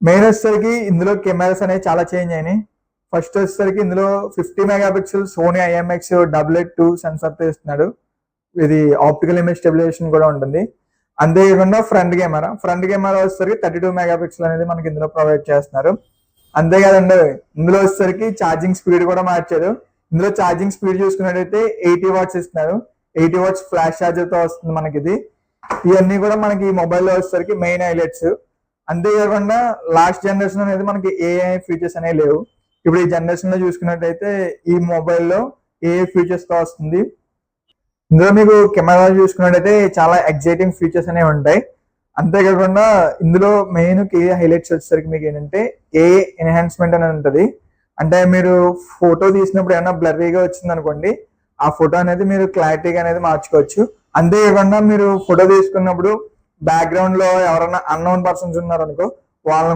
Main వచ్చేసరికి ఇందులో cameras అనేవి చాలా చేంజ్ అయినాయి. ఫస్ట్ వచ్చేసరికి ఇందులో 50 మెగాపిక్సెల్ సోనీ IMX 882 సెన్సార్ తో ఇస్తున్నాడు. ఇది ఆప్టికల్ ఇమేజ్ స్టెబిలైజేషన్ కూడా ఉంటుంది. అంతేకాకుండా ఫ్రంట్ కెమెరా వచ్చేసరికి 32 మెగాపిక్సెల్ అనేది మనకి ఇందులో ప్రొవైడ్ చేస్తున్నారు. అంతేకాదండి, ఇందులో వచ్చేసరికి ఛార్జింగ్ స్పీడ్ కూడా మార్చారు. ఇందులో ఛార్జింగ్ స్పీడ్ చూసుకున్నట్టయితే 80 వాట్స్ ఇస్తున్నారు. 80 వాట్స్ ఫ్లాష్ ఛార్జర్ తో వస్తుంది మనకి ఇది. ఇవన్నీ కూడా మనకి ఈ మొబైల్లో వచ్చేసరికి మెయిన్ హైలైట్స్. అంతేకాకుండా లాస్ట్ జనరేషన్ అనేది మనకి AI ఫీచర్స్ అనేవి లేవు. ఇప్పుడు ఈ జనరేషన్ లో చూసుకున్నట్టయితే ఈ మొబైల్లో AI ఫీచర్స్ తో వస్తుంది. ఇందులో మీకు కెమెరా చూసుకున్నట్టయితే చాలా ఎగ్జైటింగ్ ఫీచర్స్ అనేవి ఉంటాయి. అంతేకాకుండా ఇందులో మెయిన్ హైలైట్స్ వచ్చేసరికి మీకు ఏంటంటే AI ఎన్హాన్స్మెంట్ అనేది ఉంటుంది. అంటే మీరు ఫోటో తీసినప్పుడు ఏమైనా బ్లర్రీగా వచ్చింది అనుకోండి, ఆ ఫోటో అనేది మీరు క్లారిటీగా అనేది మార్చుకోవచ్చు. అంతేకాకుండా మీరు ఫోటో తీసుకున్నప్పుడు బ్యాక్గ్రౌండ్ లో ఎవరైనా అన్నోన్ పర్సన్స్ ఉన్నారనుకో, వాళ్ళని కూడా